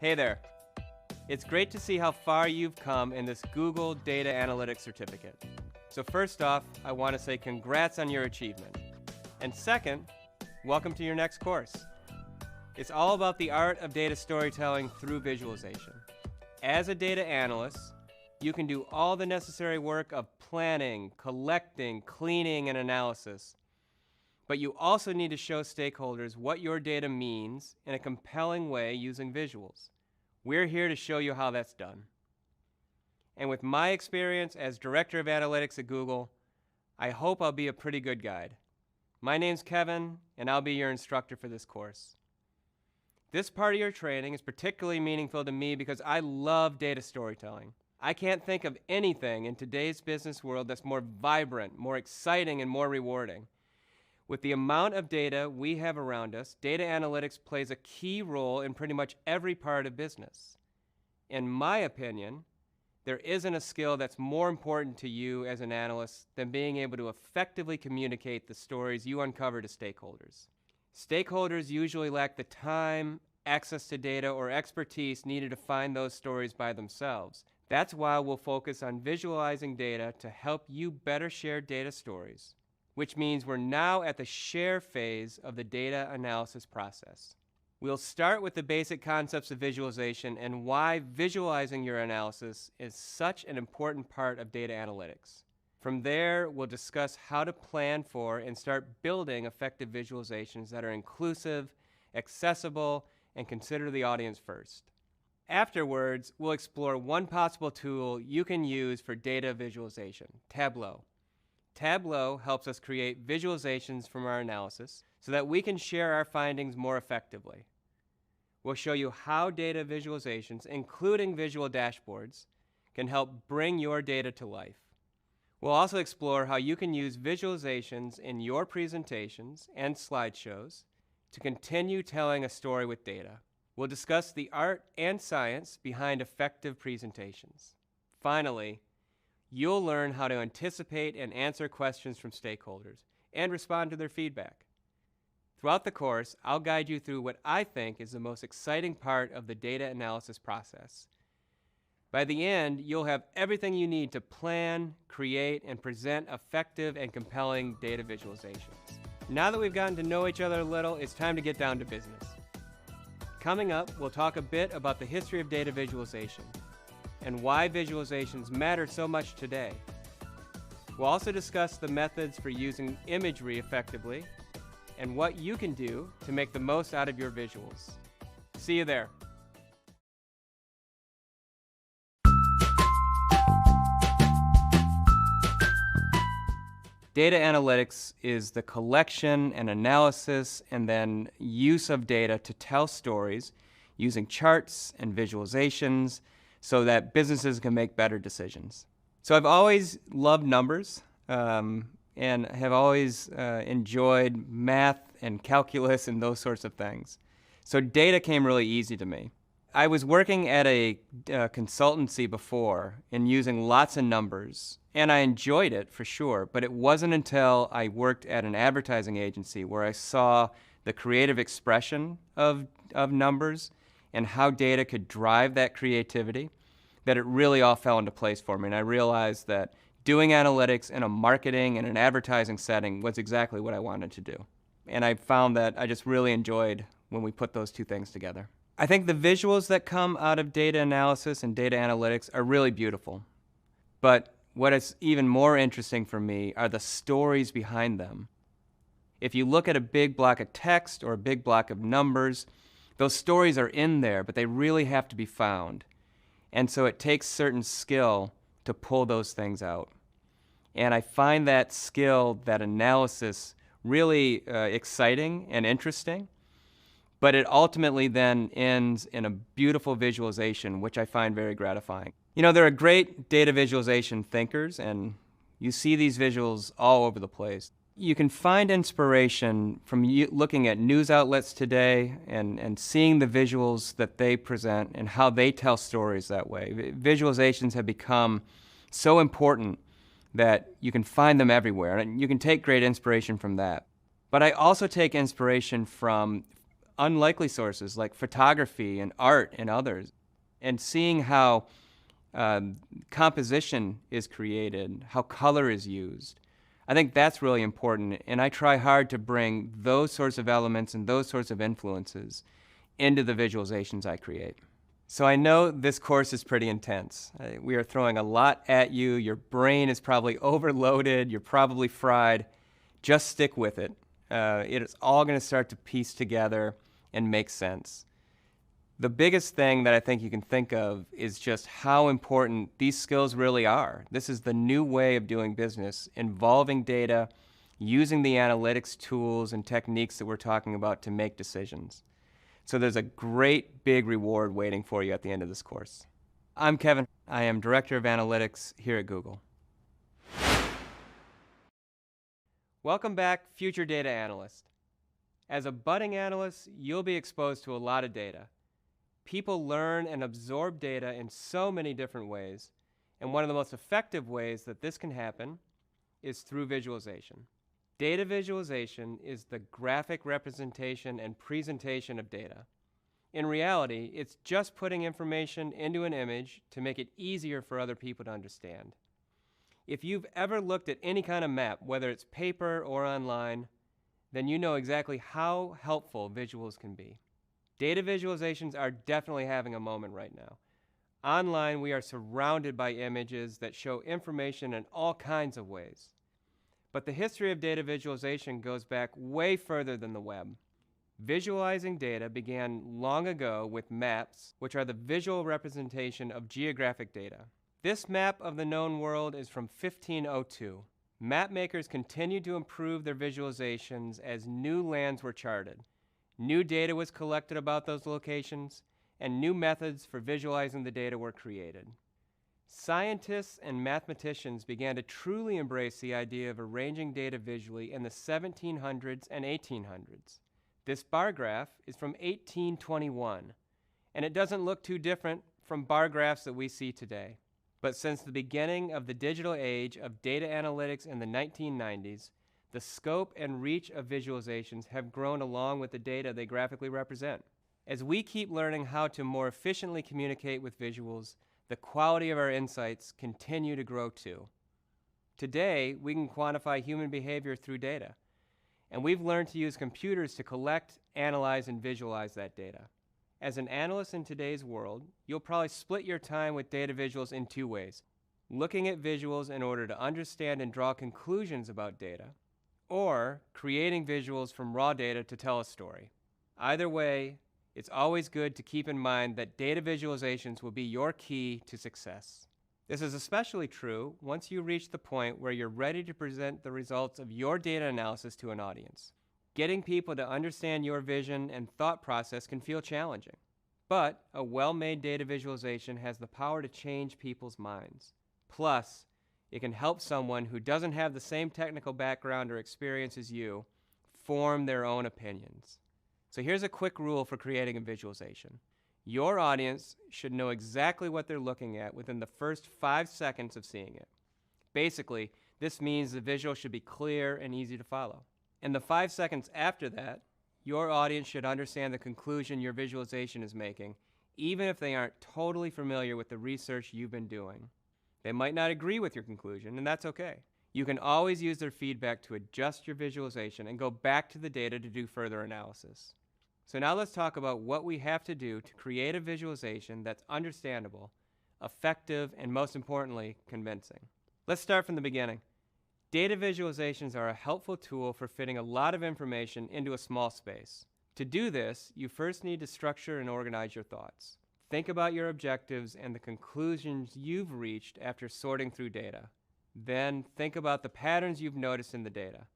Hey there. It's great to see how far you've come in this Google Data Analytics certificate. So first off, I want to say congrats on your achievement. And second, welcome to your next course. It's all about the art of data storytelling through visualization. As a data analyst, you can do all the necessary work of planning, collecting, cleaning, and analysis. But you also need to show stakeholders what your data means in a compelling way using visuals. We're here to show you how that's done. And with my experience as Director of Analytics at Google, I hope I'll be a pretty good guide. My name's Kevin, and I'll be your instructor for this course. This part of your training is particularly meaningful to me because I love data storytelling. I can't think of anything in today's business world that's more vibrant, more exciting, and more rewarding. With the amount of data we have around us, data analytics plays a key role in pretty much every part of business. In my opinion, there isn't a skill that's more important to you as an analyst than being able to effectively communicate the stories you uncover to stakeholders. Stakeholders usually lack the time, access to data, or expertise needed to find those stories by themselves. That's why we'll focus on visualizing data to help you better share data stories, which means we're now at the share phase of the data analysis process. We'll start with the basic concepts of visualization and why visualizing your analysis is such an important part of data analytics. From there, we'll discuss how to plan for and start building effective visualizations that are inclusive, accessible, and consider the audience first. Afterwards, we'll explore one possible tool you can use for data visualization, Tableau. Tableau helps us create visualizations from our analysis so that we can share our findings more effectively. We'll show you how data visualizations, including visual dashboards, can help bring your data to life. We'll also explore how you can use visualizations in your presentations and slideshows to continue telling a story with data. We'll discuss the art and science behind effective presentations. Finally, you'll learn how to anticipate and answer questions from stakeholders and respond to their feedback. Throughout the course, I'll guide you through what I think is the most exciting part of the data analysis process. By the end, you'll have everything you need to plan, create, and present effective and compelling data visualizations. Now that we've gotten to know each other a little, it's time to get down to business. Coming up, we'll talk a bit about the history of data visualization and why visualizations matter so much today. We'll also discuss the methods for using imagery effectively and what you can do to make the most out of your visuals. See you there. Data analytics is the collection and analysis and then use of data to tell stories using charts and visualizations so that businesses can make better decisions. So I've always loved numbers and have always enjoyed math and calculus and those sorts of things. So data came really easy to me. I was working at a consultancy before and using lots of numbers, and I enjoyed it for sure, but it wasn't until I worked at an advertising agency where I saw the creative expression of numbers and how data could drive that creativity that it really all fell into place for me. And I realized that doing analytics in a marketing and an advertising setting was exactly what I wanted to do. And I found that I just really enjoyed when we put those two things together. I think the visuals that come out of data analysis and data analytics are really beautiful. But what is even more interesting for me are the stories behind them. If you look at a big block of text or a big block of numbers, those stories are in there, but they really have to be found. And so it takes certain skill to pull those things out. And I find that skill, that analysis, really exciting and interesting. But it ultimately then ends in a beautiful visualization, which I find very gratifying. You know, there are great data visualization thinkers, and you see these visuals all over the place. You can find inspiration from looking at news outlets today and seeing the visuals that they present and how they tell stories that way. Visualizations have become so important that you can find them everywhere, and you can take great inspiration from that. But I also take inspiration from unlikely sources like photography and art and others, and seeing how composition is created, how color is used. I think that's really important, and I try hard to bring those sorts of elements and those sorts of influences into the visualizations I create. So I know this course is pretty intense. We are throwing a lot at you. Your brain is probably overloaded. You're probably fried. Just stick with it. It is all going to start to piece together and make sense. The biggest thing that I think you can think of is just how important these skills really are. This is the new way of doing business, involving data, using the analytics tools and techniques that we're talking about to make decisions. So there's a great big reward waiting for you at the end of this course. I'm Kevin. I am Director of Analytics here at Google. Welcome back, future data analyst. As a budding analyst, you'll be exposed to a lot of data. People learn and absorb data in so many different ways, and one of the most effective ways that this can happen is through visualization. Data visualization is the graphic representation and presentation of data. In reality, it's just putting information into an image to make it easier for other people to understand. If you've ever looked at any kind of map, whether it's paper or online, then you know exactly how helpful visuals can be. Data visualizations are definitely having a moment right now. Online, we are surrounded by images that show information in all kinds of ways. But the history of data visualization goes back way further than the web. Visualizing data began long ago with maps, which are the visual representation of geographic data. This map of the known world is from 1502. Map makers continued to improve their visualizations as new lands were charted. New data was collected about those locations, and new methods for visualizing the data were created. Scientists and mathematicians began to truly embrace the idea of arranging data visually in the 1700s and 1800s. This bar graph is from 1821, and it doesn't look too different from bar graphs that we see today. But since the beginning of the digital age of data analytics in the 1990s, the scope and reach of visualizations have grown along with the data they graphically represent. As we keep learning how to more efficiently communicate with visuals, the quality of our insights continue to grow too. Today, we can quantify human behavior through data, and we've learned to use computers to collect, analyze, and visualize that data. As an analyst in today's world, you'll probably split your time with data visuals in two ways: looking at visuals in order to understand and draw conclusions about data, or creating visuals from raw data to tell a story. Either way, it's always good to keep in mind that data visualizations will be your key to success. This is especially true once you reach the point where you're ready to present the results of your data analysis to an audience. Getting people to understand your vision and thought process can feel challenging, but a well-made data visualization has the power to change people's minds. Plus, it can help someone who doesn't have the same technical background or experience as you form their own opinions. So here's a quick rule for creating a visualization. Your audience should know exactly what they're looking at within the first 5 seconds of seeing it. Basically, this means the visual should be clear and easy to follow. In the 5 seconds after that, your audience should understand the conclusion your visualization is making, even if they aren't totally familiar with the research you've been doing. They might not agree with your conclusion, and that's okay. You can always use their feedback to adjust your visualization and go back to the data to do further analysis. So now let's talk about what we have to do to create a visualization that's understandable, effective, and most importantly, convincing. Let's start from the beginning. Data visualizations are a helpful tool for fitting a lot of information into a small space. To do this, you first need to structure and organize your thoughts. Think about your objectives and the conclusions you've reached after sorting through data. Then think about the patterns you've noticed in the data,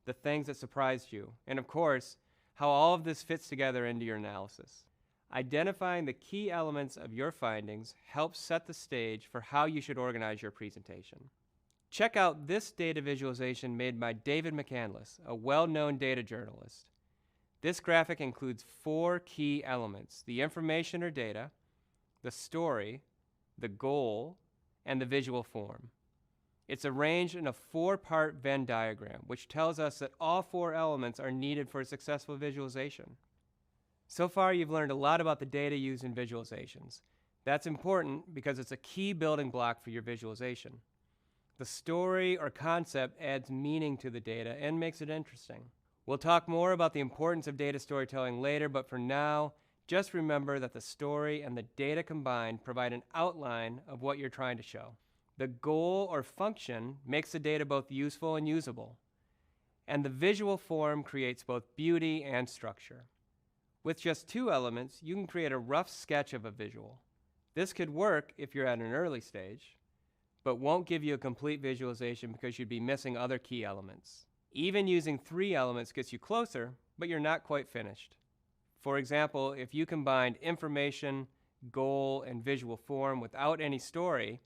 the things that surprised you, and of course, how all of this fits together into your analysis. Identifying the key elements of your findings helps set the stage for how you should organize your presentation. Check out this data visualization made by David McCandless, a well-known data journalist. This graphic includes 4 key elements: the information or data, the story, the goal, and the visual form. It's arranged in a 4-part Venn diagram, which tells us that all 4 elements are needed for a successful visualization. So far, you've learned a lot about the data used in visualizations. That's important because it's a key building block for your visualization. The story or concept adds meaning to the data and makes it interesting. We'll talk more about the importance of data storytelling later, but for now, just remember that the story and the data combined provide an outline of what you're trying to show. The goal or function makes the data both useful and usable, and the visual form creates both beauty and structure. With just two elements, you can create a rough sketch of a visual. This could work if you're at an early stage, but won't give you a complete visualization because you'd be missing other key elements. Even using 3 elements gets you closer, but you're not quite finished. For example, if you combined information, goal, and visual form without any story,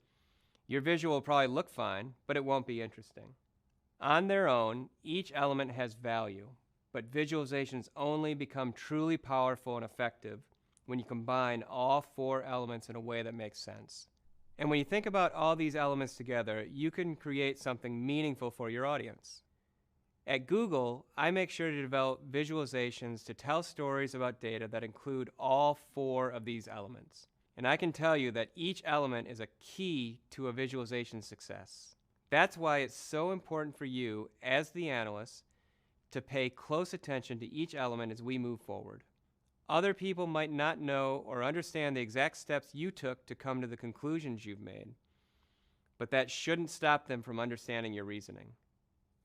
your visual will probably look fine, but it won't be interesting. On their own, each element has value, but visualizations only become truly powerful and effective when you combine all 4 elements in a way that makes sense. And when you think about all these elements together, you can create something meaningful for your audience. At Google, I make sure to develop visualizations to tell stories about data that include all 4 of these elements. And I can tell you that each element is a key to a visualization success. That's why it's so important for you, as the analyst, to pay close attention to each element as we move forward. Other people might not know or understand the exact steps you took to come to the conclusions you've made, but that shouldn't stop them from understanding your reasoning.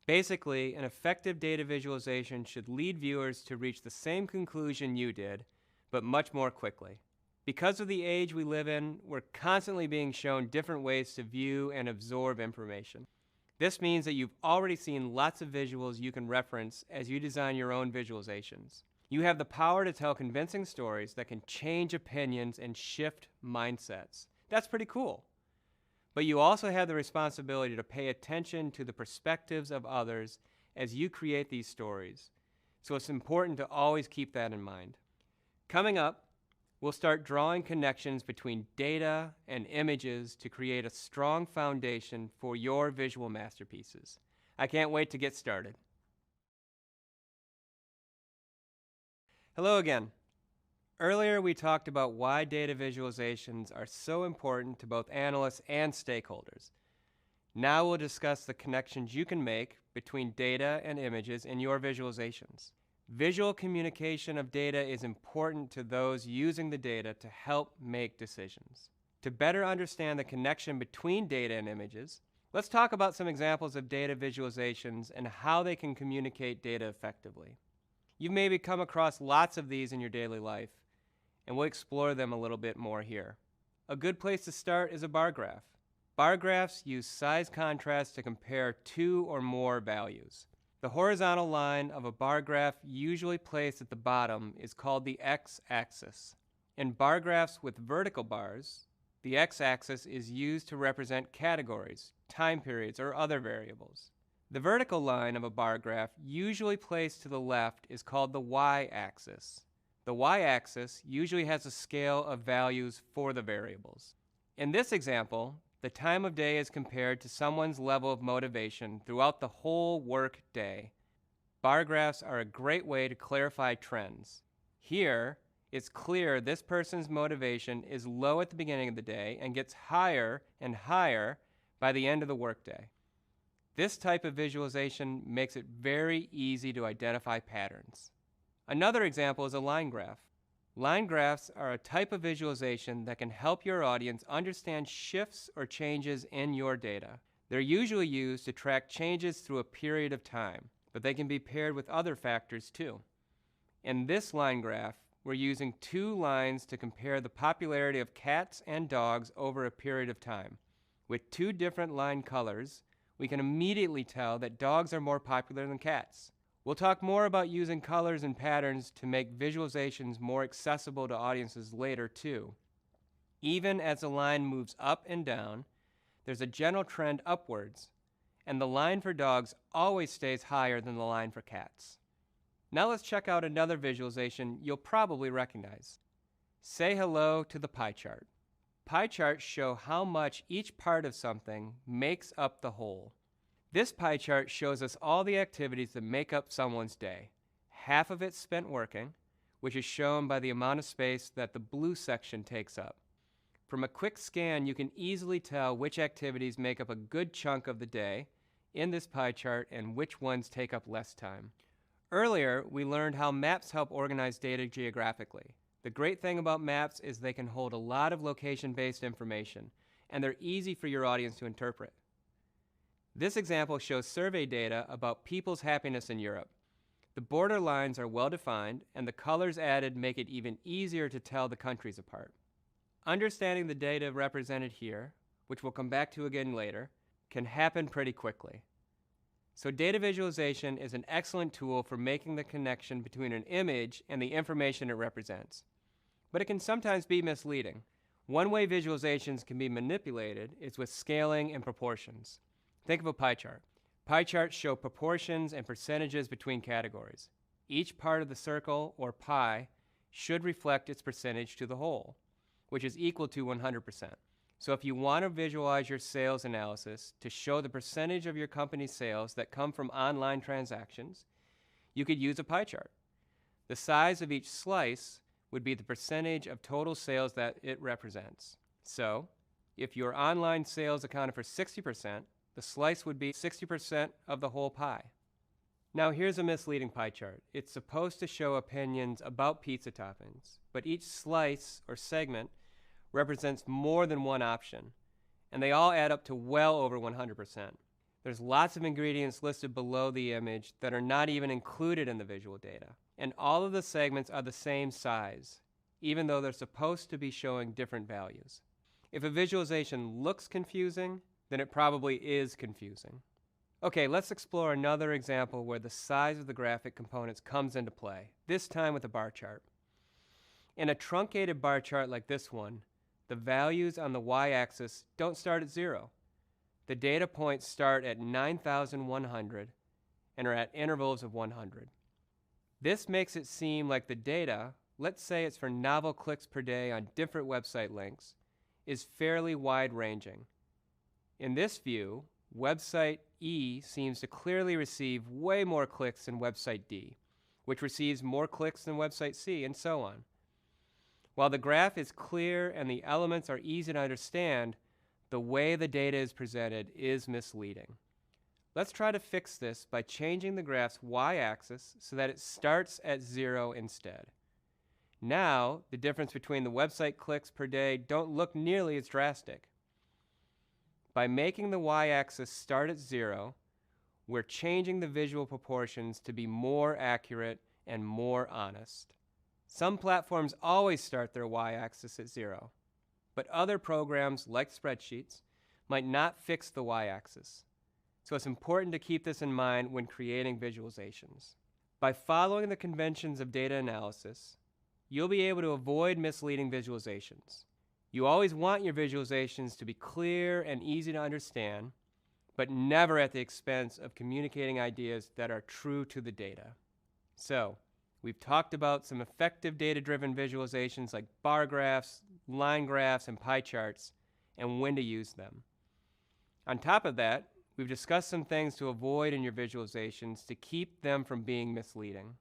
Basically, an effective data visualization should lead viewers to reach the same conclusion you did, but much more quickly. Because of the age we live in, we're constantly being shown different ways to view and absorb information. This means that you've already seen lots of visuals you can reference as you design your own visualizations. You have the power to tell convincing stories that can change opinions and shift mindsets. That's pretty cool. But you also have the responsibility to pay attention to the perspectives of others as you create these stories. So it's important to always keep that in mind. Coming up, we'll start drawing connections between data and images to create a strong foundation for your visual masterpieces. I can't wait to get started. Hello again. Earlier, we talked about why data visualizations are so important to both analysts and stakeholders. Now we'll discuss the connections you can make between data and images in your visualizations. Visual communication of data is important to those using the data to help make decisions. To better understand the connection between data and images, let's talk about some examples of data visualizations and how they can communicate data effectively. You've maybe come across lots of these in your daily life, and we'll explore them a little bit more here. A good place to start is a bar graph. Bar graphs use size contrast to compare 2 or more values. The horizontal line of a bar graph, usually placed at the bottom, is called the x-axis. In bar graphs with vertical bars, the x-axis is used to represent categories, time periods, or other variables. The vertical line of a bar graph, usually placed to the left, is called the y-axis. The y-axis usually has a scale of values for the variables. In this example, the time of day is compared to someone's level of motivation throughout the whole work day. Bar graphs are a great way to clarify trends. Here, it's clear this person's motivation is low at the beginning of the day and gets higher and higher by the end of the workday. This type of visualization makes it very easy to identify patterns. Another example is a line graph. Line graphs are a type of visualization that can help your audience understand shifts or changes in your data. They're usually used to track changes through a period of time, but they can be paired with other factors too. In this line graph, we're using 2 lines to compare the popularity of cats and dogs over a period of time. With 2 different line colors, we can immediately tell that dogs are more popular than cats. We'll talk more about using colors and patterns to make visualizations more accessible to audiences later too. Even as the line moves up and down, there's a general trend upwards, and the line for dogs always stays higher than the line for cats. Now let's check out another visualization you'll probably recognize. Say hello to the pie chart. Pie charts show how much each part of something makes up the whole. This pie chart shows us all the activities that make up someone's day. Half of it's spent working, which is shown by the amount of space that the blue section takes up. From a quick scan, you can easily tell which activities make up a good chunk of the day in this pie chart and which ones take up less time. Earlier, we learned how maps help organize data geographically. The great thing about maps is they can hold a lot of location-based information, and they're easy for your audience to interpret. This example shows survey data about people's happiness in Europe. The border lines are well defined, and the colors added make it even easier to tell the countries apart. Understanding the data represented here, which we'll come back to again later, can happen pretty quickly. So data visualization is an excellent tool for making the connection between an image and the information it represents. But it can sometimes be misleading. One way visualizations can be manipulated is with scaling and proportions. Think of a pie chart. Pie charts show proportions and percentages between categories. Each part of the circle or pie should reflect its percentage to the whole, which is equal to 100%. So if you want to visualize your sales analysis to show the percentage of your company's sales that come from online transactions, you could use a pie chart. The size of each slice would be the percentage of total sales that it represents. So if your online sales accounted for 60%, the slice would be 60% of the whole pie. Now here's a misleading pie chart. It's supposed to show opinions about pizza toppings, but each slice or segment represents more than one option, and they all add up to well over 100%. There's lots of ingredients listed below the image that are not even included in the visual data, and all of the segments are the same size, even though they're supposed to be showing different values. If a visualization looks confusing, then it probably is confusing. Okay, let's explore another example where the size of the graphic components comes into play, this time with a bar chart. In a truncated bar chart like this one, the values on the y-axis don't start at 0. The data points start at 9,100 and are at intervals of 100. This makes it seem like the data, let's say it's for novel clicks per day on different website links, is fairly wide-ranging. In this view, website E seems to clearly receive way more clicks than website D, which receives more clicks than website C, and so on. While the graph is clear and the elements are easy to understand, the way the data is presented is misleading. Let's try to fix this by changing the graph's y-axis so that it starts at 0 instead. Now, the difference between the website clicks per day don't look nearly as drastic. By making the y-axis start at 0, we're changing the visual proportions to be more accurate and more honest. Some platforms always start their y-axis at 0, but other programs, like spreadsheets, might not fix the y-axis. So it's important to keep this in mind when creating visualizations. By following the conventions of data analysis, you'll be able to avoid misleading visualizations. You always want your visualizations to be clear and easy to understand, but never at the expense of communicating ideas that are true to the data. So, we've talked about some effective data-driven visualizations like bar graphs, line graphs, and pie charts, and when to use them. On top of that, we've discussed some things to avoid in your visualizations to keep them from being misleading.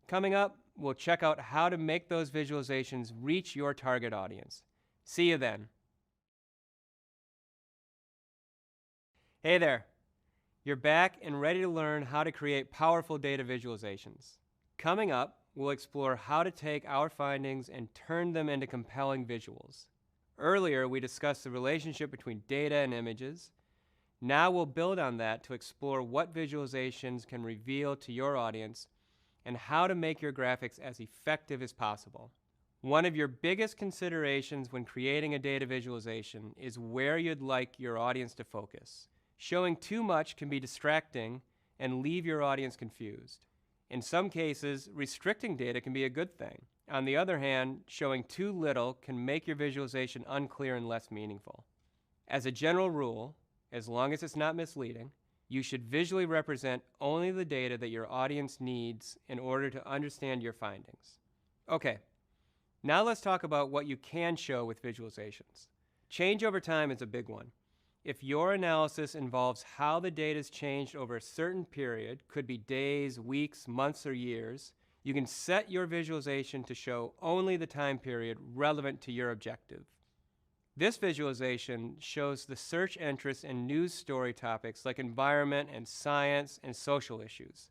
Coming up, we'll check out how to make those visualizations reach your target audience. See you then. Hey there. You're back and ready to learn how to create powerful data visualizations. Coming up, we'll explore how to take our findings and turn them into compelling visuals. Earlier, we discussed the relationship between data and images. Now we'll build on that to explore what visualizations can reveal to your audience and how to make your graphics as effective as possible. One of your biggest considerations when creating a data visualization is where you'd like your audience to focus. Showing too much can be distracting and leave your audience confused. In some cases, restricting data can be a good thing. On the other hand, showing too little can make your visualization unclear and less meaningful. As a general rule, as long as it's not misleading, you should visually represent only the data that your audience needs in order to understand your findings. Okay, now let's talk about what you can show with visualizations. Change over time is a big one. If your analysis involves how the data has changed over a certain period, could be days, weeks, months, or years, You can set your visualization to show only the time period relevant to your objective. This visualization shows the search interests in news story topics like environment and science and social issues.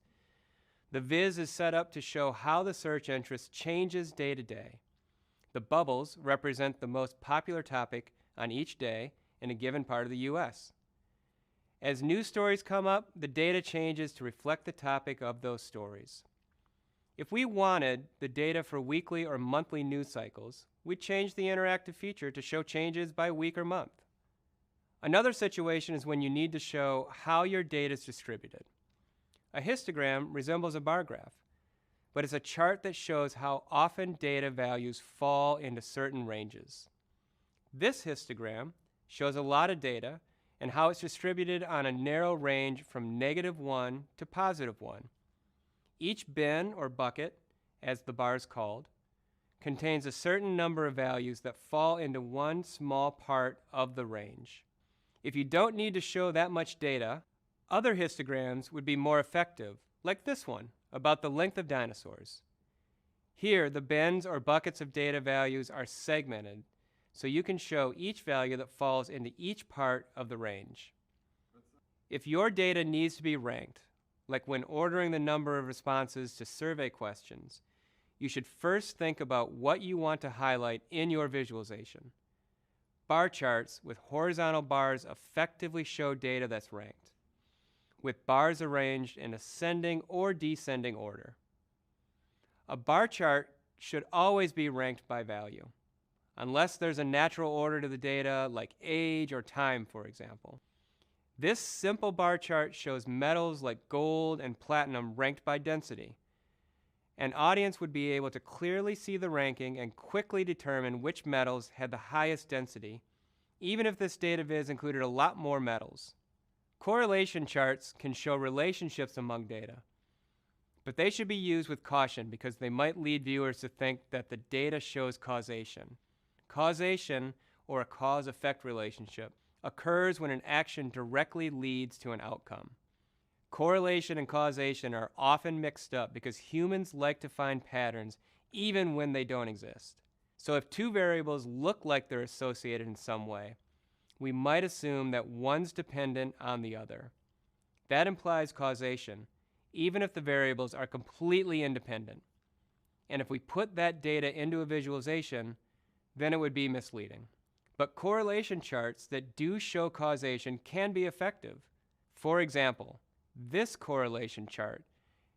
The viz is set up to show how the search interest changes day to day. The bubbles represent the most popular topic on each day in a given part of the U.S. As news stories come up, the data changes to reflect the topic of those stories. If we wanted the data for weekly or monthly news cycles, we'd change the interactive feature to show changes by week or month. Another situation is when you need to show how your data is distributed. A histogram resembles a bar graph, but it's a chart that shows how often data values fall into certain ranges. This histogram shows a lot of data and how it's distributed on a narrow range from -1 to +1. Each bin or bucket, as the bar is called, contains a certain number of values that fall into one small part of the range. If you don't need to show that much data, other histograms would be more effective, like this one, about the length of dinosaurs. Here, the bins or buckets of data values are segmented, so you can show each value that falls into each part of the range. If your data needs to be ranked, like when ordering the number of responses to survey questions, you should first think about what you want to highlight in your visualization. Bar charts with horizontal bars effectively show data that's ranked, with bars arranged in ascending or descending order. A bar chart should always be ranked by value, unless there's a natural order to the data, like age or time, for example. This simple bar chart shows metals like gold and platinum ranked by density. An audience would be able to clearly see the ranking and quickly determine which metals had the highest density, even if this data viz included a lot more metals. Correlation charts can show relationships among data, but they should be used with caution because they might lead viewers to think that the data shows causation. Causation, or a cause-effect relationship, occurs when an action directly leads to an outcome. Correlation and causation are often mixed up because humans like to find patterns even when they don't exist. So if two variables look like they're associated in some way, we might assume that one's dependent on the other. That implies causation, even if the variables are completely independent. And if we put that data into a visualization, then it would be misleading. But correlation charts that do show causation can be effective. For example, this correlation chart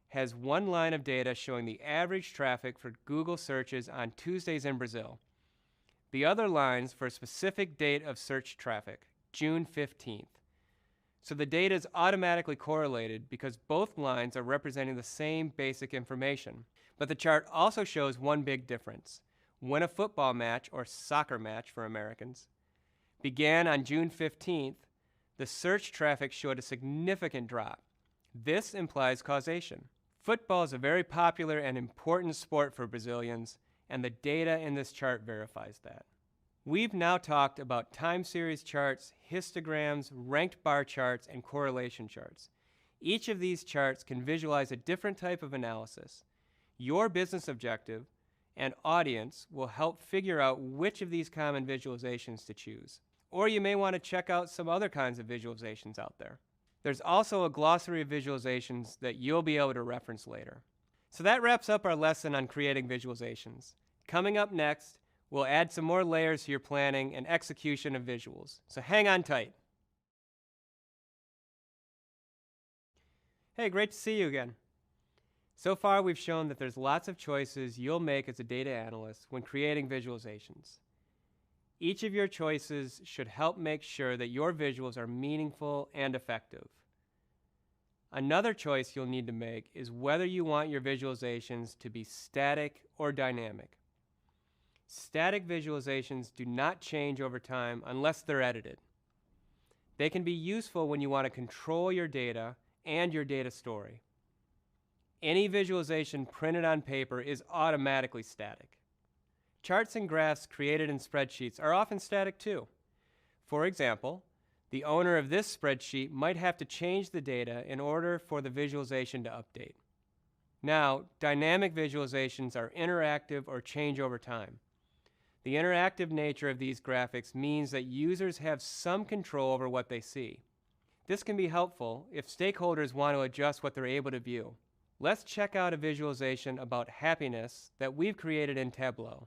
has one line of data showing the average traffic for Google searches on Tuesdays in Brazil. The other lines for a specific date of search traffic, June 15th. So the data is automatically correlated because both lines are representing the same basic information. But the chart also shows one big difference. When a football match, or soccer match for Americans, began on June 15th, the search traffic showed a significant drop. This implies causation. Football is a very popular and important sport for Brazilians, and the data in this chart verifies that. We've now talked about time series charts, histograms, ranked bar charts, and correlation charts. Each of these charts can visualize a different type of analysis. Your business objective and audience will help figure out which of these common visualizations to choose. Or you may want to check out some other kinds of visualizations out there. There's also a glossary of visualizations that you'll be able to reference later. So that wraps up our lesson on creating visualizations. Coming up next, we'll add some more layers to your planning and execution of visuals. So hang on tight. Hey, great to see you again. So far, we've shown that there's lots of choices you'll make as a data analyst when creating visualizations. Each of your choices should help make sure that your visuals are meaningful and effective. Another choice you'll need to make is whether you want your visualizations to be static or dynamic. Static visualizations do not change over time unless they're edited. They can be useful when you want to control your data and your data story. Any visualization printed on paper is automatically static. Charts and graphs created in spreadsheets are often static too. For example, the owner of this spreadsheet might have to change the data in order for the visualization to update. Now, dynamic visualizations are interactive or change over time. The interactive nature of these graphics means that users have some control over what they see. This can be helpful if stakeholders want to adjust what they're able to view. Let's check out a visualization about happiness that we've created in Tableau.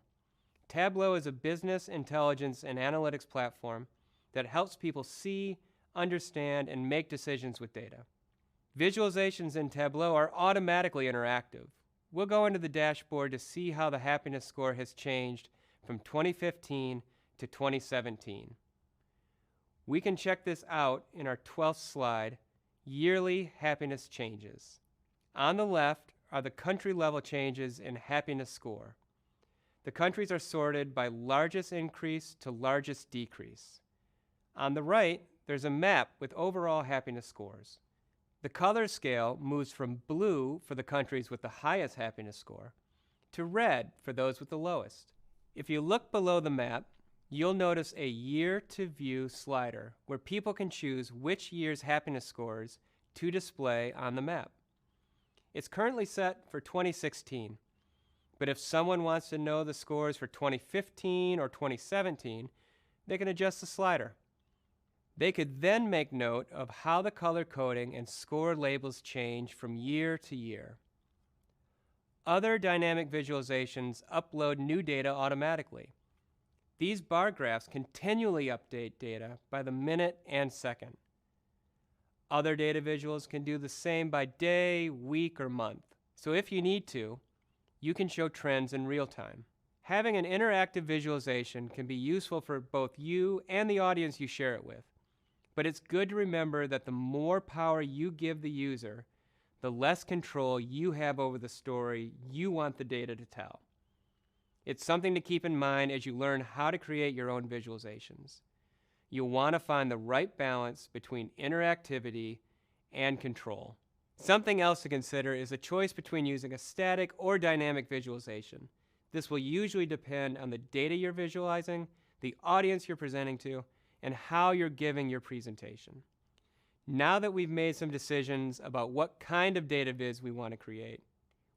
Tableau is a business intelligence and analytics platform that helps people see, understand, and make decisions with data. Visualizations in Tableau are automatically interactive. We'll go into the dashboard to see how the happiness score has changed from 2015 to 2017. We can check this out in our 12th slide, Yearly Happiness Changes. On the left are the country-level changes in happiness score. The countries are sorted by largest increase to largest decrease. On the right, there's a map with overall happiness scores. The color scale moves from blue for the countries with the highest happiness score to red for those with the lowest. If you look below the map, you'll notice a year-to-view slider where people can choose which year's happiness scores to display on the map. It's currently set for 2016. But if someone wants to know the scores for 2015 or 2017, they can adjust the slider. They could then make note of how the color coding and score labels change from year to year. Other dynamic visualizations upload new data automatically. These bar graphs continually update data by the minute and second. Other data visuals can do the same by day, week, or month. So if you need to, you can show trends in real time. Having an interactive visualization can be useful for both you and the audience you share it with. But it's good to remember that the more power you give the user, the less control you have over the story you want the data to tell. It's something to keep in mind as you learn how to create your own visualizations. You'll want to find the right balance between interactivity and control. Something else to consider is a choice between using a static or dynamic visualization. This will usually depend on the data you're visualizing, the audience you're presenting to, and how you're giving your presentation. Now that we've made some decisions about what kind of data viz we want to create,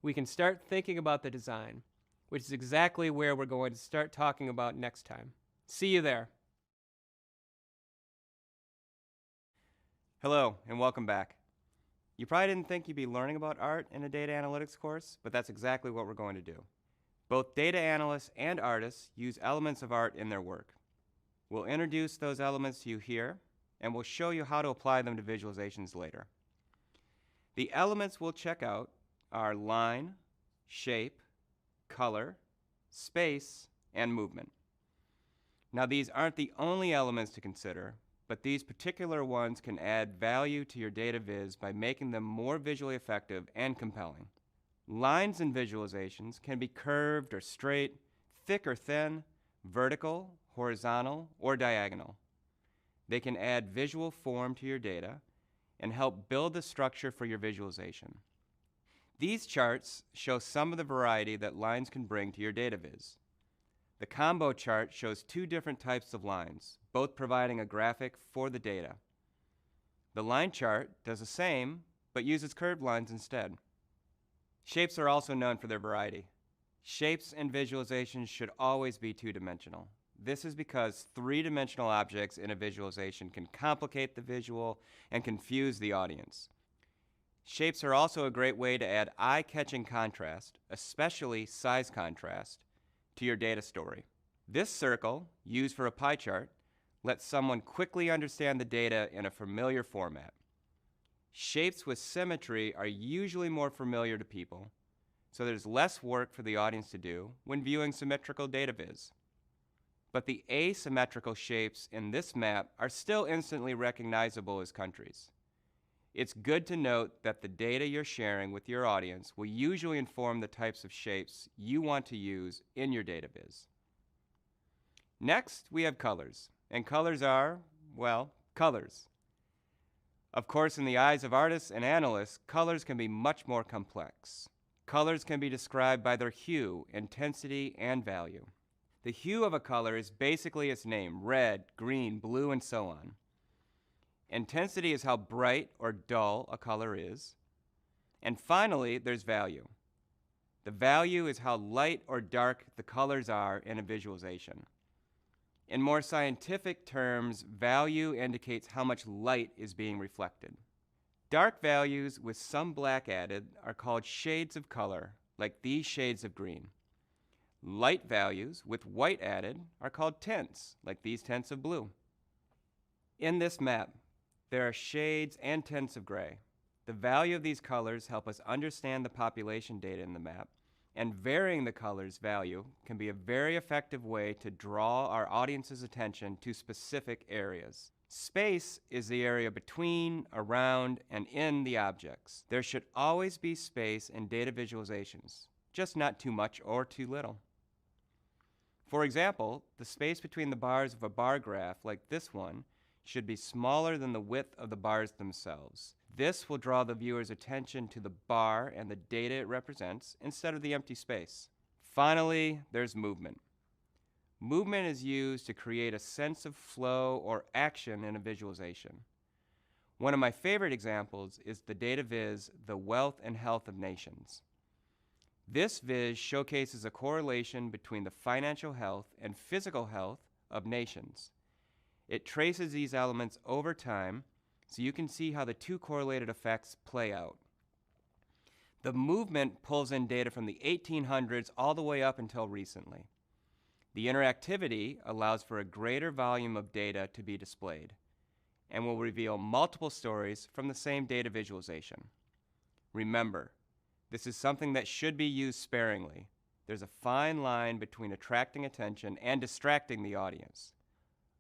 we can start thinking about the design, which is exactly where we're going to start talking about next time. See you there. Hello, and welcome back. You probably didn't think you'd be learning about art in a data analytics course, but that's exactly what we're going to do. Both data analysts and artists use elements of art in their work. We'll introduce those elements to you here, and we'll show you how to apply them to visualizations later. The elements we'll check out are line, shape, color, space, and movement. Now, these aren't the only elements to consider, but these particular ones can add value to your data viz by making them more visually effective and compelling. Lines in visualizations can be curved or straight, thick or thin, vertical, horizontal, or diagonal. They can add visual form to your data and help build the structure for your visualization. These charts show some of the variety that lines can bring to your data viz. The combo chart shows two different types of lines, both providing a graphic for the data. The line chart does the same, but uses curved lines instead. Shapes are also known for their variety. Shapes and visualizations should always be two-dimensional. This is because three-dimensional objects in a visualization can complicate the visual and confuse the audience. Shapes are also a great way to add eye-catching contrast, especially size contrast, to your data story. This circle, used for a pie chart, lets someone quickly understand the data in a familiar format. Shapes with symmetry are usually more familiar to people, so there's less work for the audience to do when viewing symmetrical data viz. But the asymmetrical shapes in this map are still instantly recognizable as countries. It's good to note that the data you're sharing with your audience will usually inform the types of shapes you want to use in your data viz. Next, we have colors. And colors are, well, colors. Of course, in the eyes of artists and analysts, colors can be much more complex. Colors can be described by their hue, intensity, and value. The hue of a color is basically its name, red, green, blue, and so on. Intensity is how bright or dull a color is. And finally, there's value. The value is how light or dark the colors are in a visualization. In more scientific terms, value indicates how much light is being reflected. Dark values with some black added are called shades of color, like these shades of green. Light values with white added are called tints, like these tints of blue. In this map, there are shades and tints of gray. The value of these colors help us understand the population data in the map, and varying the color's value can be a very effective way to draw our audience's attention to specific areas. Space is the area between, around, and in the objects. There should always be space in data visualizations, just not too much or too little. For example, the space between the bars of a bar graph, like this one, should be smaller than the width of the bars themselves. This will draw the viewer's attention to the bar and the data it represents instead of the empty space. Finally, there's movement. Movement is used to create a sense of flow or action in a visualization. One of my favorite examples is the data viz, The Wealth and Health of Nations. This viz showcases a correlation between the financial health and physical health of nations. It traces these elements over time so you can see how the two correlated effects play out. The movement pulls in data from the 1800s all the way up until recently. The interactivity allows for a greater volume of data to be displayed and will reveal multiple stories from the same data visualization. Remember, this is something that should be used sparingly. There's a fine line between attracting attention and distracting the audience.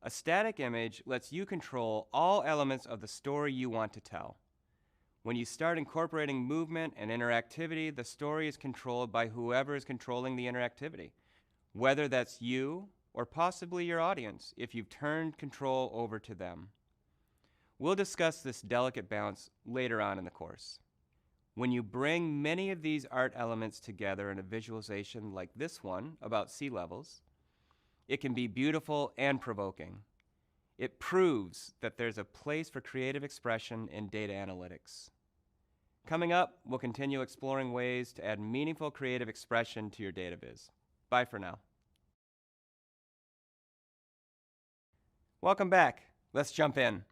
A static image lets you control all elements of the story you want to tell. When you start incorporating movement and interactivity, the story is controlled by whoever is controlling the interactivity, whether that's you or possibly your audience if you've turned control over to them. We'll discuss this delicate balance later on in the course. When you bring many of these art elements together in a visualization like this one about sea levels, it can be beautiful and provoking. It proves that there's a place for creative expression in data analytics. Coming up, we'll continue exploring ways to add meaningful creative expression to your data viz. Bye for now. Welcome back. Let's jump in.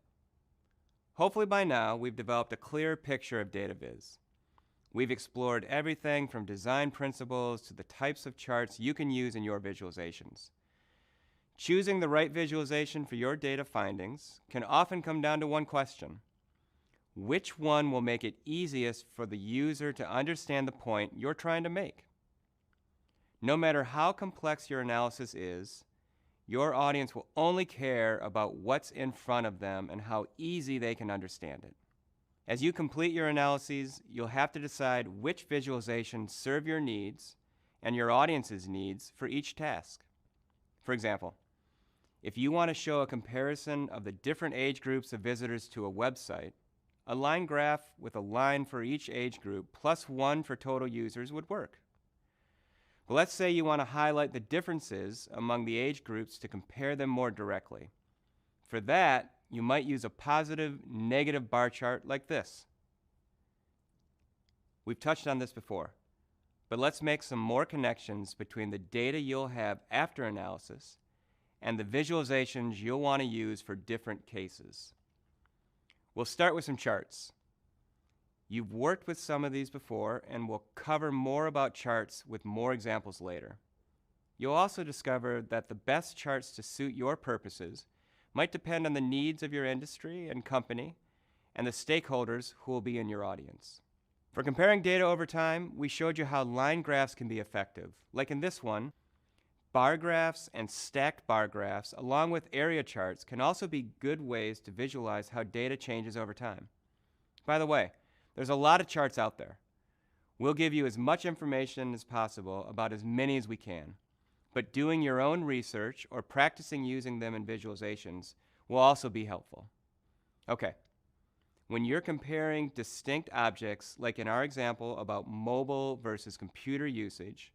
Hopefully by now, we've developed a clear picture of data viz. We've explored everything from design principles to the types of charts you can use in your visualizations. Choosing the right visualization for your data findings can often come down to one question. Which one will make it easiest for the user to understand the point you're trying to make? No matter how complex your analysis is, your audience will only care about what's in front of them and how easy they can understand it. As you complete your analyses, you'll have to decide which visualizations serve your needs and your audience's needs for each task. For example, if you want to show a comparison of the different age groups of visitors to a website, a line graph with a line for each age group plus 1 for total users would work. But let's say you want to highlight the differences among the age groups to compare them more directly. For that, you might use a positive-negative bar chart like this. We've touched on this before, but let's make some more connections between the data you'll have after analysis and the visualizations you'll want to use for different cases. We'll start with some charts. You've worked with some of these before, and we'll cover more about charts with more examples later. You'll also discover that the best charts to suit your purposes might depend on the needs of your industry and company and the stakeholders who will be in your audience. For comparing data over time, we showed you how line graphs can be effective. Like in this one, bar graphs and stacked bar graphs along with area charts can also be good ways to visualize how data changes over time. By the way, there's a lot of charts out there. We'll give you as much information as possible about as many as we can. But doing your own research or practicing using them in visualizations will also be helpful. Okay, when you're comparing distinct objects, like in our example about mobile versus computer usage,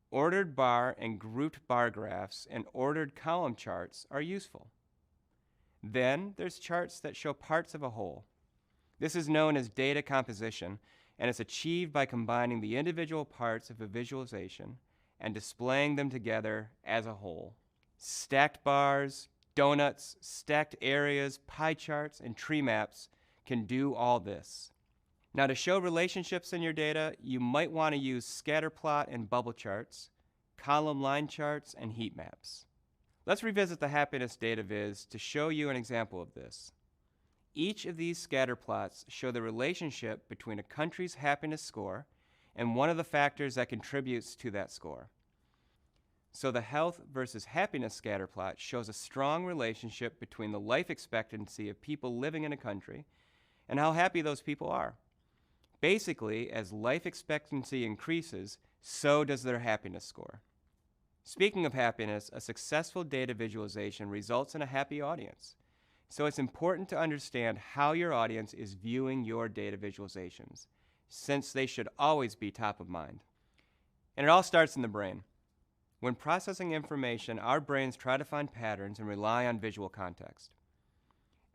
ordered bar and grouped bar graphs and ordered column charts are useful. Then there's charts that show parts of a whole. This is known as data composition, and it's achieved by combining the individual parts of a visualization and displaying them together as a whole. Stacked bars, donuts, stacked areas, pie charts, and tree maps can do all this. Now, to show relationships in your data, you might want to use scatter plot and bubble charts, column line charts, and heat maps. Let's revisit the happiness data viz to show you an example of this. Each of these scatter plots show the relationship between a country's happiness score and one of the factors that contributes to that score. So the health versus happiness scatter plot shows a strong relationship between the life expectancy of people living in a country and how happy those people are. Basically, as life expectancy increases, so does their happiness score. Speaking of happiness, a successful data visualization results in a happy audience. So it's important to understand how your audience is viewing your data visualizations, since they should always be top of mind. And it all starts in the brain. When processing information, our brains try to find patterns and rely on visual context.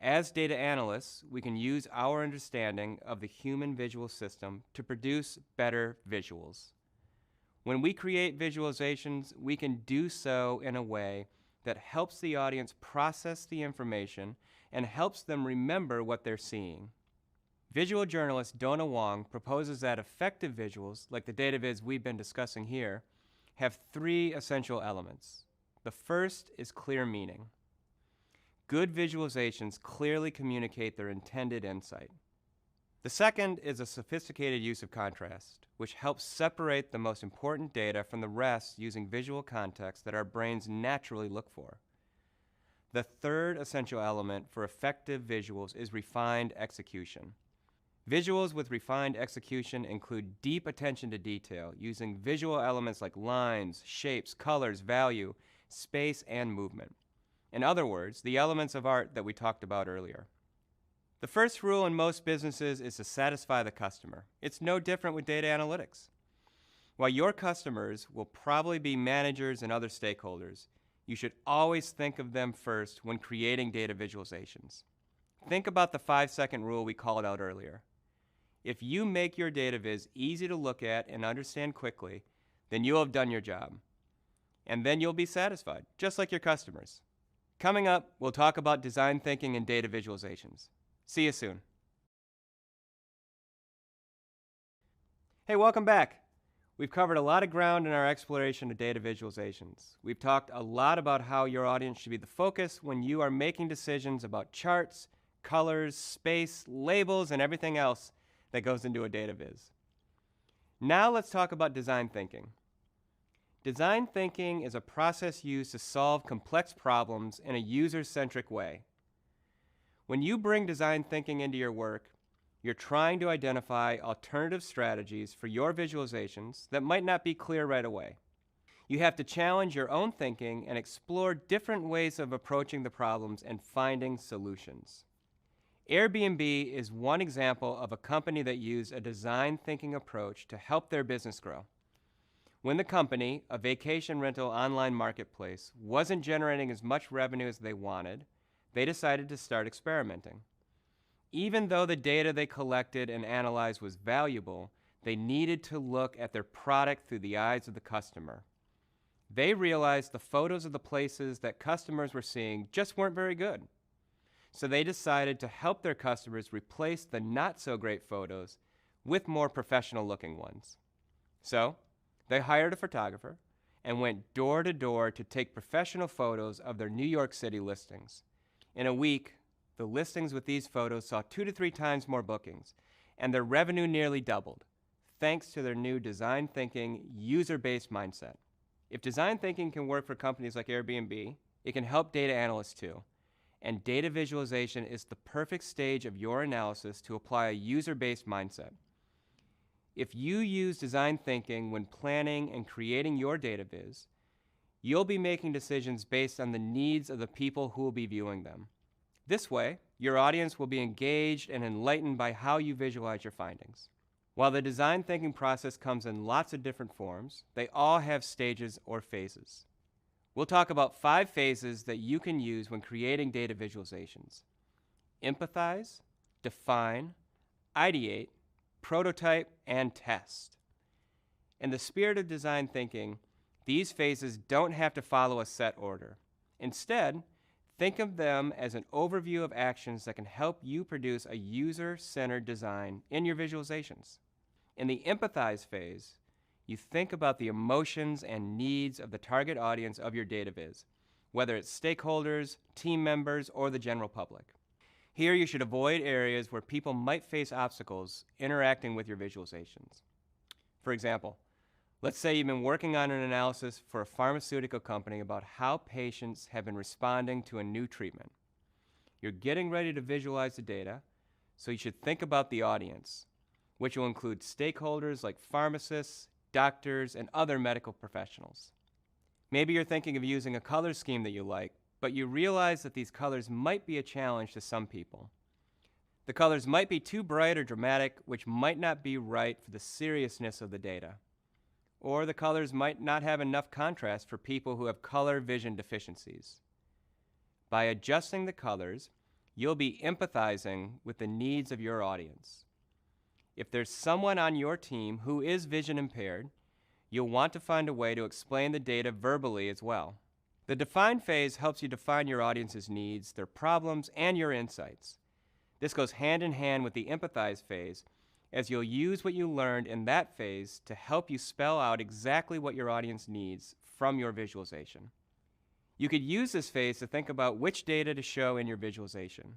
As data analysts, we can use our understanding of the human visual system to produce better visuals. When we create visualizations, we can do so in a way that helps the audience process the information and helps them remember what they're seeing. Visual journalist Donna Wong proposes that effective visuals, like the data viz we've been discussing here, have three essential elements. The first is clear meaning. Good visualizations clearly communicate their intended insight. The second is a sophisticated use of contrast, which helps separate the most important data from the rest using visual context that our brains naturally look for. The third essential element for effective visuals is refined execution. Visuals with refined execution include deep attention to detail, using visual elements like lines, shapes, colors, value, space, and movement. In other words, the elements of art that we talked about earlier. The first rule in most businesses is to satisfy the customer. It's no different with data analytics. While your customers will probably be managers and other stakeholders, you should always think of them first when creating data visualizations. Think about the 5-second rule we called out earlier. If you make your data viz easy to look at and understand quickly, then you'll have done your job. And then you'll be satisfied, just like your customers. Coming up, we'll talk about design thinking and data visualizations. See you soon. Hey, welcome back. We've covered a lot of ground in our exploration of data visualizations. We've talked a lot about how your audience should be the focus when you are making decisions about charts, colors, space, labels, and everything else that goes into a data viz. Now let's talk about design thinking. Design thinking is a process used to solve complex problems in a user-centric way. When you bring design thinking into your work, you're trying to identify alternative strategies for your visualizations that might not be clear right away. You have to challenge your own thinking and explore different ways of approaching the problems and finding solutions. Airbnb is one example of a company that used a design thinking approach to help their business grow. When the company, a vacation rental online marketplace, wasn't generating as much revenue as they wanted, they decided to start experimenting. Even though the data they collected and analyzed was valuable, they needed to look at their product through the eyes of the customer. They realized the photos of the places that customers were seeing just weren't very good. So they decided to help their customers replace the not-so-great photos with more professional-looking ones. So they hired a photographer and went door to door to take professional photos of their New York City listings. In a week, the listings with these photos saw 2 to 3 times more bookings, and their revenue nearly doubled, thanks to their new design thinking, user-based mindset. If design thinking can work for companies like Airbnb, it can help data analysts too. And data visualization is the perfect stage of your analysis to apply a user-based mindset. If you use design thinking when planning and creating your data viz, you'll be making decisions based on the needs of the people who will be viewing them. This way, your audience will be engaged and enlightened by how you visualize your findings. While the design thinking process comes in lots of different forms, they all have stages or phases. We'll talk about 5 phases that you can use when creating data visualizations: empathize, define, ideate, prototype, and test. In the spirit of design thinking, these phases don't have to follow a set order. Instead, think of them as an overview of actions that can help you produce a user-centered design in your visualizations. In the empathize phase, you think about the emotions and needs of the target audience of your data viz, whether it's stakeholders, team members, or the general public. Here, you should avoid areas where people might face obstacles interacting with your visualizations. For example, let's say you've been working on an analysis for a pharmaceutical company about how patients have been responding to a new treatment. You're getting ready to visualize the data, so you should think about the audience, which will include stakeholders like pharmacists, doctors, and other medical professionals. Maybe you're thinking of using a color scheme that you like, but you realize that these colors might be a challenge to some people. The colors might be too bright or dramatic, which might not be right for the seriousness of the data. Or the colors might not have enough contrast for people who have color vision deficiencies. By adjusting the colors, you'll be empathizing with the needs of your audience. If there's someone on your team who is vision impaired, you'll want to find a way to explain the data verbally as well. The define phase helps you define your audience's needs, their problems, and your insights. This goes hand in hand with the empathize phase, as you'll use what you learned in that phase to help you spell out exactly what your audience needs from your visualization. You could use this phase to think about which data to show in your visualization.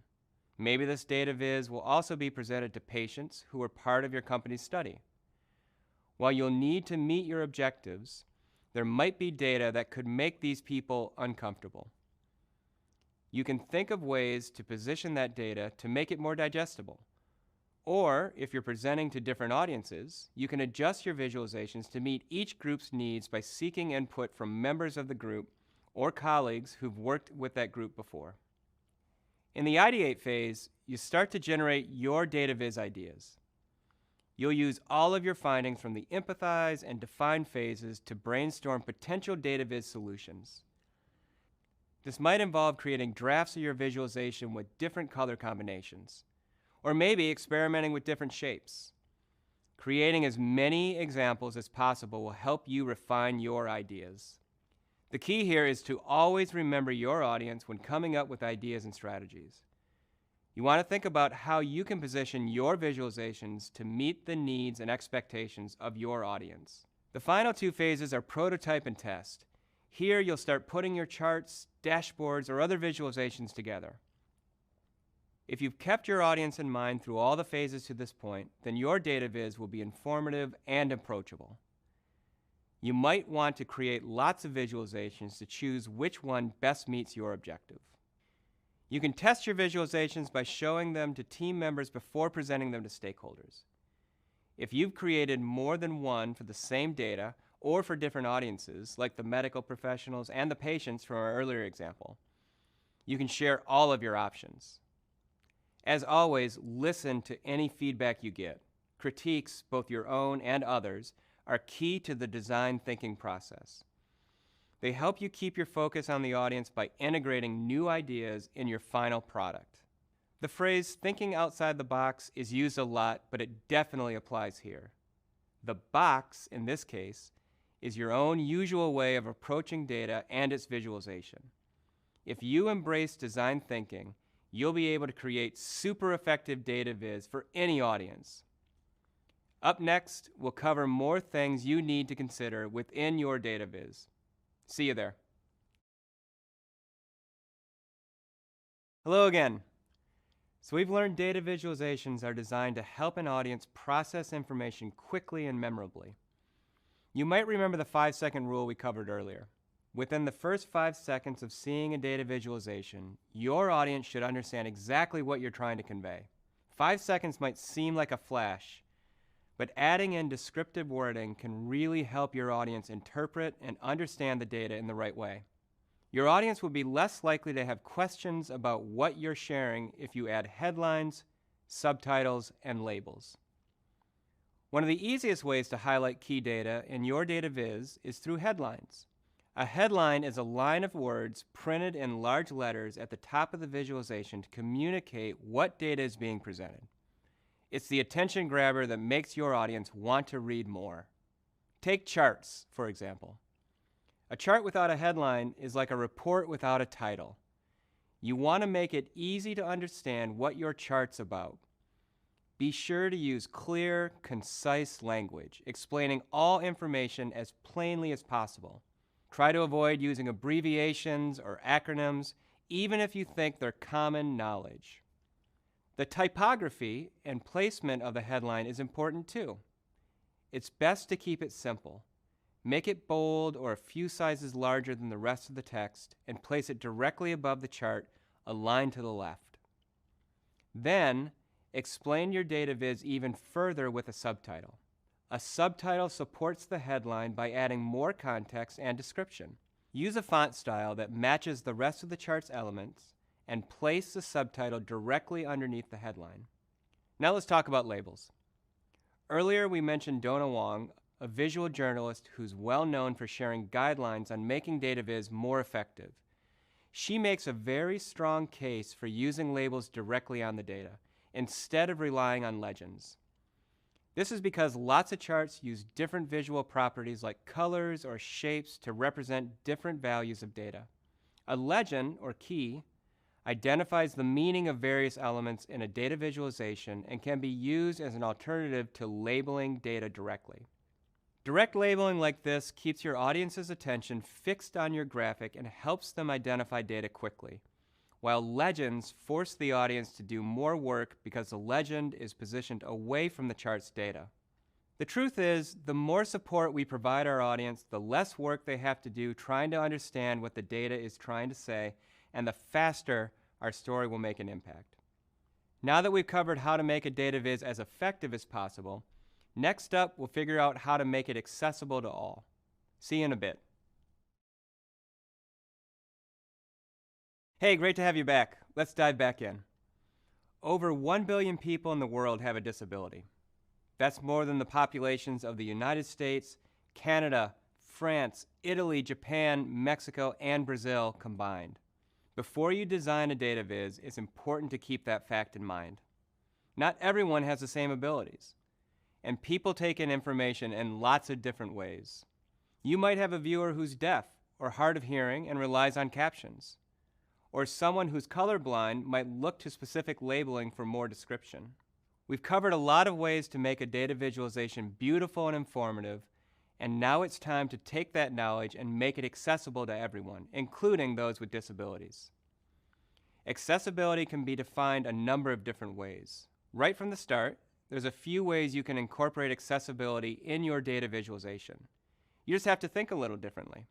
Maybe this data viz will also be presented to patients who are part of your company's study. While you'll need to meet your objectives, there might be data that could make these people uncomfortable. You can think of ways to position that data to make it more digestible. Or, if you're presenting to different audiences, you can adjust your visualizations to meet each group's needs by seeking input from members of the group or colleagues who've worked with that group before. In the ideate phase, you start to generate your data viz ideas. You'll use all of your findings from the empathize and define phases to brainstorm potential data viz solutions. This might involve creating drafts of your visualization with different color combinations, or maybe experimenting with different shapes. Creating as many examples as possible will help you refine your ideas. The key here is to always remember your audience when coming up with ideas and strategies. You want to think about how you can position your visualizations to meet the needs and expectations of your audience. The final two phases are prototype and test. Here you'll start putting your charts, dashboards, or other visualizations together. If you've kept your audience in mind through all the phases to this point, then your data viz will be informative and approachable. You might want to create lots of visualizations to choose which one best meets your objective. You can test your visualizations by showing them to team members before presenting them to stakeholders. If you've created more than one for the same data or for different audiences, like the medical professionals and the patients from our earlier example, you can share all of your options. As always, listen to any feedback you get. Critiques, both your own and others, are key to the design thinking process. They help you keep your focus on the audience by integrating new ideas in your final product. The phrase thinking outside the box is used a lot, but it definitely applies here. The box, in this case, is your own usual way of approaching data and its visualization. If you embrace design thinking, you'll be able to create super effective data viz for any audience. Up next, we'll cover more things you need to consider within your data viz. See you there. Hello again. So we've learned data visualizations are designed to help an audience process information quickly and memorably. You might remember the 5-second rule we covered earlier. Within the first 5 seconds of seeing a data visualization, your audience should understand exactly what you're trying to convey. 5 seconds might seem like a flash, but adding in descriptive wording can really help your audience interpret and understand the data in the right way. Your audience will be less likely to have questions about what you're sharing if you add headlines, subtitles, and labels. One of the easiest ways to highlight key data in your data viz is through headlines. A headline is a line of words printed in large letters at the top of the visualization to communicate what data is being presented. It's the attention grabber that makes your audience want to read more. Take charts, for example. A chart without a headline is like a report without a title. You want to make it easy to understand what your chart's about. Be sure to use clear, concise language, explaining all information as plainly as possible. Try to avoid using abbreviations or acronyms, even if you think they're common knowledge. The typography and placement of the headline is important too. It's best to keep it simple. Make it bold or a few sizes larger than the rest of the text and place it directly above the chart, aligned to the left. Then, explain your data viz even further with a subtitle. A subtitle supports the headline by adding more context and description. Use a font style that matches the rest of the chart's elements and place the subtitle directly underneath the headline. Now let's talk about labels. Earlier we mentioned Donna Wong, a visual journalist who's well known for sharing guidelines on making data viz more effective. She makes a very strong case for using labels directly on the data, instead of relying on legends. This is because lots of charts use different visual properties like colors or shapes to represent different values of data. A legend, or key, identifies the meaning of various elements in a data visualization and can be used as an alternative to labeling data directly. Direct labeling like this keeps your audience's attention fixed on your graphic and helps them identify data quickly, while legends force the audience to do more work because the legend is positioned away from the chart's data. The truth is, the more support we provide our audience, the less work they have to do trying to understand what the data is trying to say, and the faster our story will make an impact. Now that we've covered how to make a data viz as effective as possible, next up we'll figure out how to make it accessible to all. See you in a bit. Hey, great to have you back. Let's dive back in. Over 1 billion people in the world have a disability. That's more than the populations of the United States, Canada, France, Italy, Japan, Mexico, and Brazil combined. Before you design a data viz, it's important to keep that fact in mind. Not everyone has the same abilities, and people take in information in lots of different ways. You might have a viewer who's deaf or hard of hearing and relies on captions. Or someone who's colorblind might look to specific labeling for more description. We've covered a lot of ways to make a data visualization beautiful and informative, and now it's time to take that knowledge and make it accessible to everyone, including those with disabilities. Accessibility can be defined a number of different ways. Right from the start, there's a few ways you can incorporate accessibility in your data visualization. You just have to think a little differently.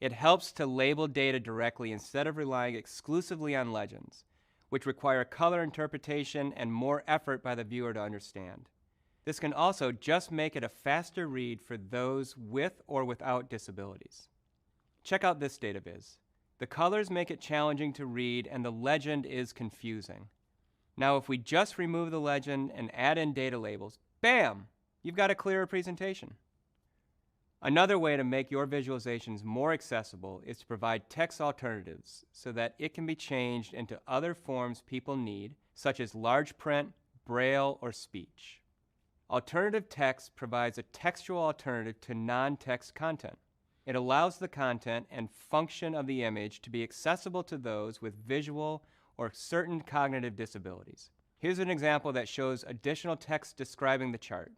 It helps to label data directly instead of relying exclusively on legends, which require color interpretation and more effort by the viewer to understand. This can also just make it a faster read for those with or without disabilities. Check out this data viz. The colors make it challenging to read and the legend is confusing. Now if we just remove the legend and add in data labels, bam! You've got a clearer presentation. Another way to make your visualizations more accessible is to provide text alternatives so that it can be changed into other forms people need, such as large print, braille, or speech. Alternative text provides a textual alternative to non-text content. It allows the content and function of the image to be accessible to those with visual or certain cognitive disabilities. Here's an example that shows additional text describing the chart.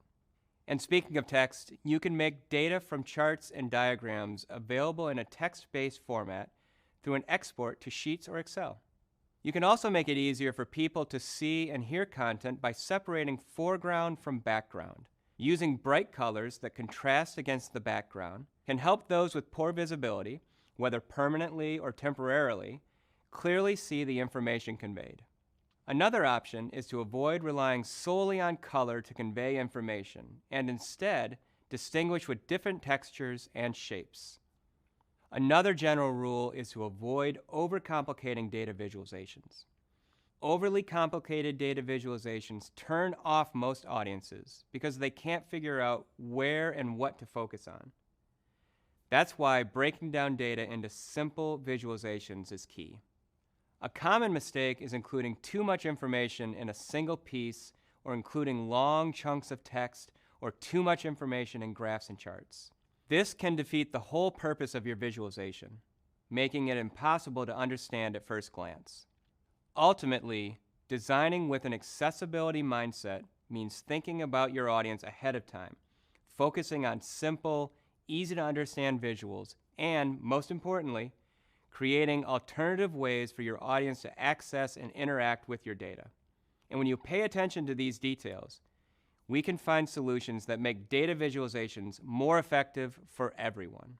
And speaking of text, you can make data from charts and diagrams available in a text-based format through an export to Sheets or Excel. You can also make it easier for people to see and hear content by separating foreground from background. Using bright colors that contrast against the background can help those with poor visibility, whether permanently or temporarily, clearly see the information conveyed. Another option is to avoid relying solely on color to convey information and instead distinguish with different textures and shapes. Another general rule is to avoid overcomplicating data visualizations. Overly complicated data visualizations turn off most audiences because they can't figure out where and what to focus on. That's why breaking down data into simple visualizations is key. A common mistake is including too much information in a single piece or including long chunks of text or too much information in graphs and charts. This can defeat the whole purpose of your visualization, making it impossible to understand at first glance. Ultimately, designing with an accessibility mindset means thinking about your audience ahead of time, focusing on simple, easy-to-understand visuals, and, most importantly, creating alternative ways for your audience to access and interact with your data. And when you pay attention to these details, we can find solutions that make data visualizations more effective for everyone.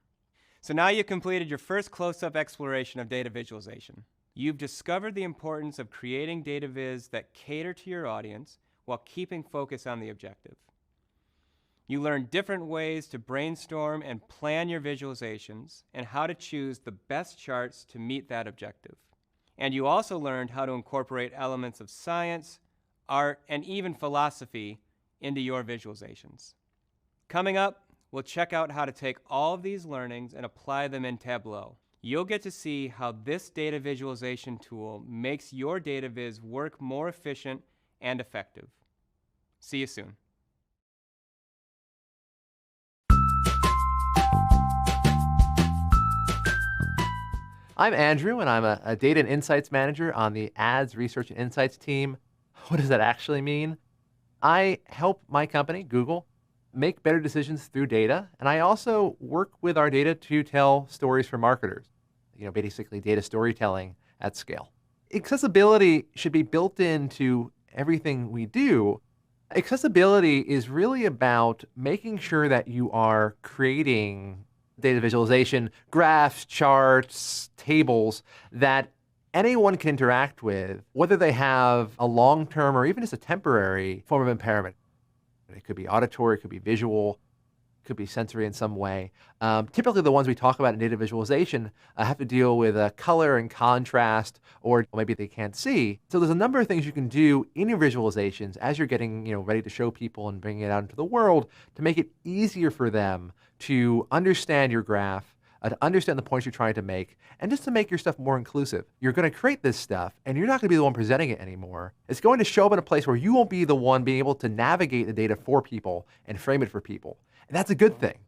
So now you've completed your first close-up exploration of data visualization. You've discovered the importance of creating data viz that cater to your audience while keeping focus on the objective. You learned different ways to brainstorm and plan your visualizations and how to choose the best charts to meet that objective. And you also learned how to incorporate elements of science, art, and even philosophy into your visualizations. Coming up, we'll check out how to take all of these learnings and apply them in Tableau. You'll get to see how this data visualization tool makes your data viz work more efficient and effective. See you soon. I'm Andrew, and I'm a data and insights manager on the ads research and insights team. What does that actually mean? I help my company, Google, make better decisions through data, and I also work with our data to tell stories for marketers. Basically data storytelling at scale. Accessibility should be built into everything we do. Accessibility is really about making sure that you are creating data visualization, graphs, charts, tables that anyone can interact with, whether they have a long-term or even just a temporary form of impairment. It could be auditory, it could be visual, it could be sensory in some way. Typically the ones we talk about in data visualization have to deal with color and contrast, or maybe they can't see. So there's a number of things you can do in your visualizations as you're getting ready to show people and bringing it out into the world to make it easier for them to understand your graph, to understand the points you're trying to make, and just to make your stuff more inclusive. You're going to create this stuff, and you're not going to be the one presenting it anymore. It's going to show up in a place where you won't be the one being able to navigate the data for people and frame it for people. And that's a good thing.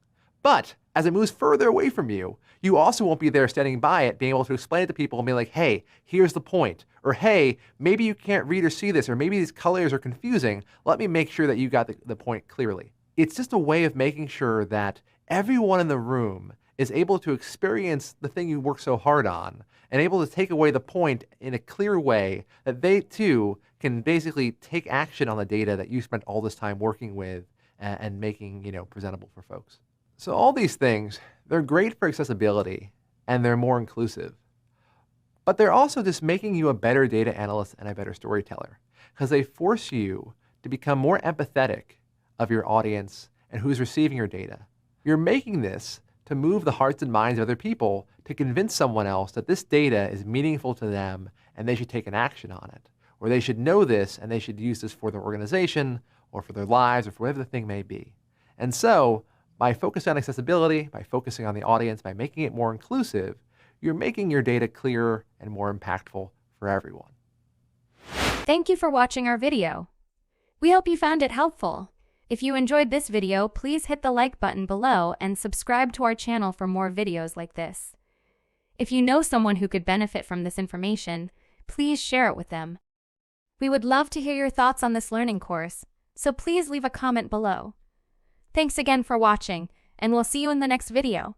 But as it moves further away from you, you also won't be there standing by it, being able to explain it to people and be like, hey, here's the point. Or hey, maybe you can't read or see this, or maybe these colors are confusing. Let me make sure that you got the point clearly. It's just a way of making sure that everyone in the room is able to experience the thing you work so hard on and able to take away the point in a clear way that they too can basically take action on the data that you spent all this time working with and making presentable for folks. So all these things, they're great for accessibility and they're more inclusive, but they're also just making you a better data analyst and a better storyteller because they force you to become more empathetic of your audience and who's receiving your data. You're making this to move the hearts and minds of other people to convince someone else that this data is meaningful to them and they should take an action on it, or they should know this and they should use this for their organization or for their lives or for whatever the thing may be. And so by focusing on accessibility, by focusing on the audience, by making it more inclusive, you're making your data clearer and more impactful for everyone. Thank you for watching our video. We hope you found it helpful. If you enjoyed this video, please hit the like button below and subscribe to our channel for more videos like this. If you know someone who could benefit from this information, please share it with them. We would love to hear your thoughts on this learning course, so please leave a comment below. Thanks again for watching, and we'll see you in the next video.